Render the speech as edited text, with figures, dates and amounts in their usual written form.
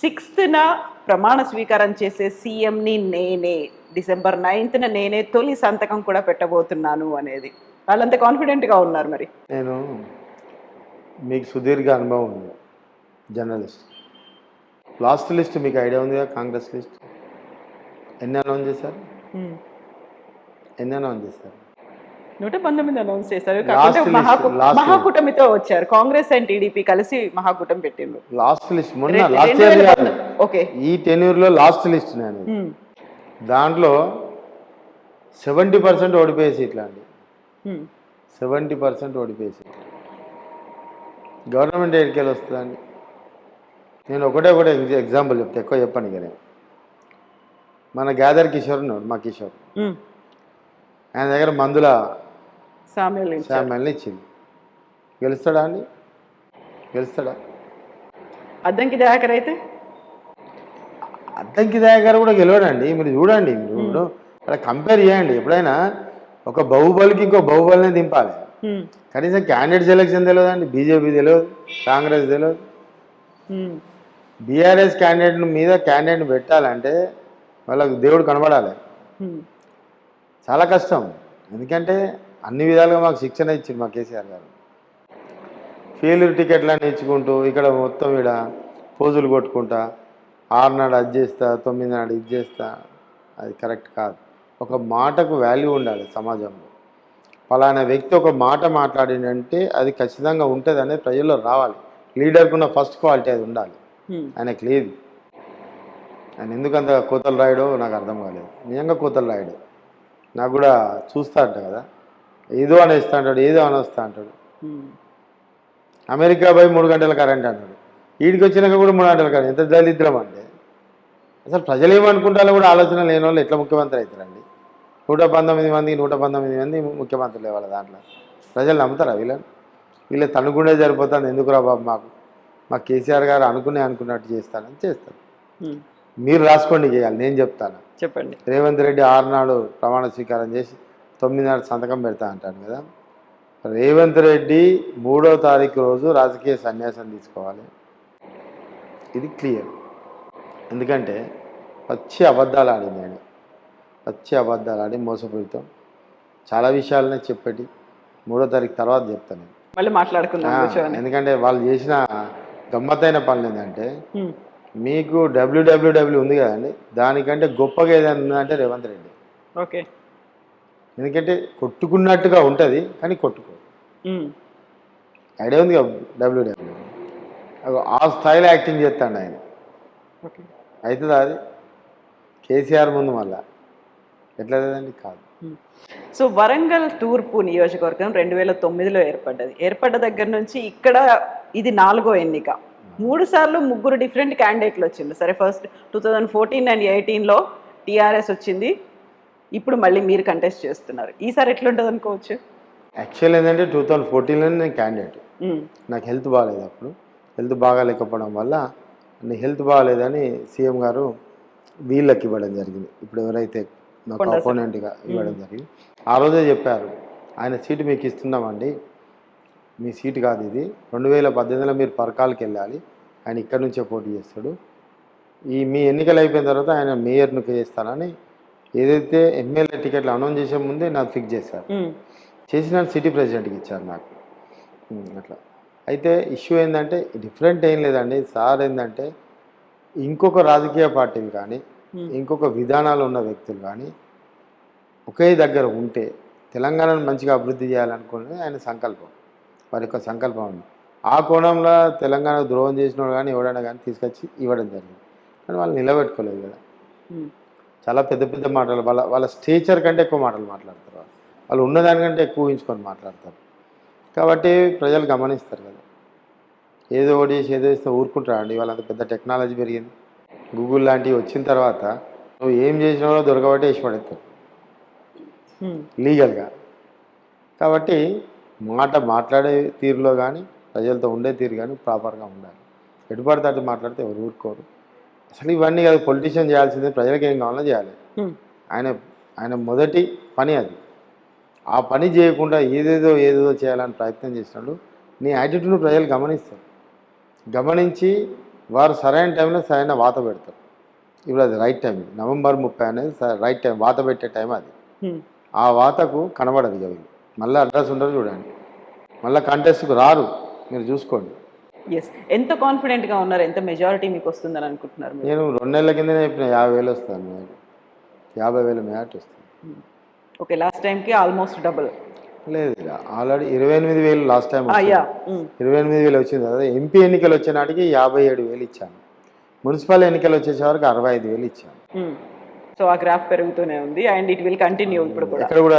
6న ప్రమాణ స్వీకారం చేసే సీఎంని నేనే, December 9న నేనే తొలి సంతకం కూడా పెట్టబోతున్నాను అనేది వాళ్ళంత కాన్ఫిడెంట్గా ఉన్నారు. మరి నేను మీకు సుదీర్ఘ అనుభవం ఉంది జర్నలిస్ట్. లాస్ట్ లిస్ట్ మీకు ఐడియా ఉంది కదా, కాంగ్రెస్ లిస్ట్ ఎన్ని అనౌన్స్ చేశారు? 119 అనౌన్స్ చేశారు. Last కాకపోతే list. మహాకూటమితో వచ్చారు. కాంగ్రెస్ అండ్ టీడీపీ కలిసి మహాకూటమి పెట్టిండ్రు. లాస్ట్ లిస్ట్ మొన్న లాస్ట్ ఇయర్ కాదు, ఓకే, ఈ టెన్యూర్లో లాస్ట్ లిస్ట్. నేను దాంట్లో 70% ఓడిపోయే సీట్లు అండి. 70% ఓడిపోయే సీట్లు. గవర్నమెంట్ ఎన్నికలు వస్తుందండి. నేను ఒకటే ఎగ్జాంపుల్ చెప్తే, ఎక్కువ చెప్పండి కదా. మన గ్యాదర్ కిషోర్ ఉన్నాడు, మా కిషోర్. ఆయన దగ్గర మందుల శామ్యాల్ని ఇచ్చింది. గెలుస్తాడా అండి? గెలుస్తాడా? అద్దంకి దయాకర్ అయితే అద్దంకి దయాకర్ కూడా గెలవడండి. మీరు చూడండి, మీరు అక్కడ కంపేర్ చేయండి. ఎప్పుడైనా ఒక బాహుబలికి ఇంకో బాహుబలిని దింపాలి. కనీసం క్యాండిడేట్ సెలెక్షన్ తెలియదండి. బీజేపీ తెలియదు, కాంగ్రెస్ తెలియదు. బీఆర్ఎస్ క్యాండిడేట్ని పెట్టాలంటే వాళ్ళకు దేవుడు కనబడాలి. చాలా కష్టం. ఎందుకంటే అన్ని విధాలుగా మాకు శిక్షణ ఇచ్చింది మా కేసీఆర్ గారు. ఫెయిల్యూర్ టికెట్లని ఇచ్చుకుంటూ ఇక్కడ మొత్తం ఇక్కడ పోజులు కొట్టుకుంటా 6 నాడు అది చేస్తా, 9 నాడు ఇది చేస్తా, అది కరెక్ట్ కాదు. ఒక మాటకు వాల్యూ ఉండాలి సమాజంలో. పలానా వ్యక్తి ఒక మాట మాట్లాడినంటే అది ఖచ్చితంగా ఉంటుంది అనేది ప్రజల్లో రావాలి. లీడర్కున్న ఫస్ట్ క్వాలిటీ అది ఉండాలి. ఆయనకు లేదు. ఆయన ఎందుకంత కోతలు రాయడో నాకు అర్థం కాలేదు. నిజంగా కోతలు రాయడు. నాకు కూడా చూస్తా అంట కదా, ఏదో అనేస్తా అంటాడు, ఏదో అనేస్తా అంటాడు. అమెరికా పోయి 3 గంటల కరెంట్ అన్నాడు. వీడికి వచ్చినాక కూడా 3 గంటల కరెంట్. ఎంత దళిద్రం అంటే అసలు ప్రజలు ఏమనుకుంటారో కూడా ఆలోచన లేని వాళ్ళు ఎట్లా ముఖ్యమంత్రి అవుతారండి? 119 మంది ముఖ్యమంత్రులు వాళ్ళ దాంట్లో. ప్రజలు నమ్ముతారా వీళ్ళ తనుగుండే సరిపోతుంది. ఎందుకురా బాబు, మా కేసీఆర్ గారు అనుకున్నట్టు చేస్తానని చేస్తారు. మీరు రాసుకోండి, చేయాలి. నేను చెప్తాను, చెప్పండి. రేవంత్ రెడ్డి 6 నాడు ప్రమాణ స్వీకారం చేసి 9 నాడు సంతకం పెడతా అంటాను కదా. రేవంత్ రెడ్డి 3వ తారీఖు రోజు రాజకీయ సన్యాసం తీసుకోవాలి. ఇది క్లియర్. ఎందుకంటే పచ్చి అబద్ధాలు ఆడింది ఆయన. పచ్చి అబద్ధాలు ఆడి మోసపూరితం చాలా విషయాలనే చెప్పేటి 3వ తారీఖు తర్వాత చెప్తాను మళ్ళీ మాట్లాడుకుందాం. ఎందుకంటే వాళ్ళు చేసిన గమ్మత్తైన పనులు ఏంటంటే, మీకు డబ్ల్యూడబ్ల్యూడబ్ల్యూ ఉంది కదండి, దానికంటే గొప్పగా ఏదైనా ఉందంటే రేవంత్ రెడ్డి. ఓకే, ఎందుకంటే కొట్టుకున్నట్టుగా ఉంటుంది కానీ కొట్టుకో. ఐడియా ఉంది కదా డబ్ల్యూడబ్ల్యూ. ఆ స్థాయిలో యాక్టింగ్ చేస్తాడు ఆయన. అవుతుందా అది? కేసీఆర్ ముందు మళ్ళా ఎట్లా లేదండి? కాదు. సో వరంగల్ తూర్పు నియోజకవర్గం 2009లో ఏర్పడ్డ దగ్గర నుంచి ఇక్కడ ఇది 4వ ఎన్నిక. 3 సార్లు 3 డిఫరెంట్ క్యాండిడేట్లు వచ్చింది. సరే, ఫస్ట్ 2014 అండ్ 2018లో టీఆర్ఎస్ వచ్చింది. ఇప్పుడు మళ్ళీ మీరు కంటెస్ట్ చేస్తున్నారు. ఈసారి ఎట్లుంటుంది అనుకోవచ్చు? యాక్చువల్ ఏంటంటే 2014లో నేను క్యాండిడేట్. నాకు హెల్త్ బాగాలేదు. అప్పుడు హెల్త్ బాగాలేకపోవడం వల్ల హెల్త్ బాగాలేదని సీఎం గారు వీళ్ళకి ఇవ్వడం జరిగింది. ఇప్పుడు ఎవరైతే నాకు అపోనెంట్గా ఇవ్వడం జరిగింది, ఆ రోజే చెప్పారు, ఆయన సీటు మీకు ఇస్తున్నామండి, మీ సీటు కాదు ఇది. 2018లో మీరు పరకాలకి వెళ్ళాలి, ఆయన ఇక్కడ నుంచే పోటీ చేస్తాడు. మీ ఎన్నికలు అయిపోయిన తర్వాత ఆయన మేయర్ను చేస్తానని ఏదైతే ఎమ్మెల్యే టికెట్లు అనౌన్స్ చేసే ముందే నాకు ఫిక్స్ చేశారు. చేసిన సిటీ ప్రెసిడెంట్కి ఇచ్చారు నాకు. అట్లా అయితే ఇష్యూ ఏంటంటే డిఫరెంట్ ఏం లేదండి సార్. ఏంటంటే ఇంకొక రాజకీయ పార్టీలు కానీ ఇంకొక విధానాలు ఉన్న వ్యక్తులు కానీ ఒకే దగ్గర ఉంటే తెలంగాణను మంచిగా అభివృద్ధి చేయాలనుకునేది ఆయన సంకల్పం, వారి యొక్క సంకల్పం ఉంది. ఆ కోణంలో తెలంగాణకు ద్రోహం చేసిన కానీ ఎవడైనా కానీ తీసుకొచ్చి ఇవ్వడం జరిగింది. కానీ వాళ్ళు నిలబెట్టుకోలేదు కదా. చాలా పెద్ద పెద్ద మాటలు, వాళ్ళ స్టేచర్ కంటే ఎక్కువ మాటలు మాట్లాడతారు. వాళ్ళు ఉన్నదానికంటే ఎక్కువ ఊహించుకొని మాట్లాడతారు. కాబట్టి ప్రజలు గమనిస్తారు కదా. ఏదో ఒకటి చేసి ఏదో ఇస్తే ఊరుకుంటారండి. వాళ్ళంత పెద్ద టెక్నాలజీ పెరిగింది. గూగుల్ లాంటివి వచ్చిన తర్వాత నువ్వు ఏం చేసినా కూడా దొరకబట్టి వేసి పడేస్తారు లీగల్గా. కాబట్టి మాట్లాడే తీరులో కానీ ప్రజలతో ఉండే తీరు కానీ ప్రాపర్గా ఉండాలి. ఎటుపడితే అటు మాట్లాడితే ఎవరు ఊరుకోరు. అసలు ఇవన్నీ కాదు, పొలిటీషియన్ చేయాల్సిందే, ప్రజలకు ఏం కావాలో చేయాలి. ఆయన మొదటి పని అది. ఆ పని చేయకుండా ఏదేదో చేయాలని ప్రయత్నం చేసినాడు. నీ యాటిట్యూడ్ను ప్రజలు గమనిస్తారు. గమనించి వారు సరైన టైంలో సరైన వాత పెడతారు. ఇప్పుడు అది రైట్ టైం. నవంబర్ 30 అనేది రైట్ టైం, వాత పెట్టే టైం అది. ఆ వాతకు కనబడదు ఇక వీళ్ళు. మళ్ళీ అడ్రస్ ఉండదు చూడండి, మళ్ళీ కంటెస్ట్కి రారు, మీరు చూసుకోండి. ఎస్, ఎంత కాన్ఫిడెంట్గా ఉన్నారు, ఎంత మెజారిటీ మీకు వస్తుందని అనుకుంటున్నారు మీరు? నేను 2 నెలల కిందనే చెప్పిన 50,000 వస్తాను, 50,000 మెజార్టీ వస్తుంది. ఓకే, లాస్ట్ టైంకి ఆల్మోస్ట్ డబుల్. లేదు, ఆల్రెడీ 28,000 లాస్ట్ టైం యా 28,000 వచ్చింది కదా. ఎంపీ ఎన్నికలు వచ్చే నాటికి 57,000 ఇచ్చాను. మున్సిపల్ ఎన్నికలు వచ్చేసే వరకు 65,000 ఇచ్చాను. సో ఆ గ్రాఫ్ పెరుగుతూనే ఉంది అండ్ ఇట్ విల్ కంటిన్యూ ఇప్పుడు కూడా. ఎక్కడ కూడా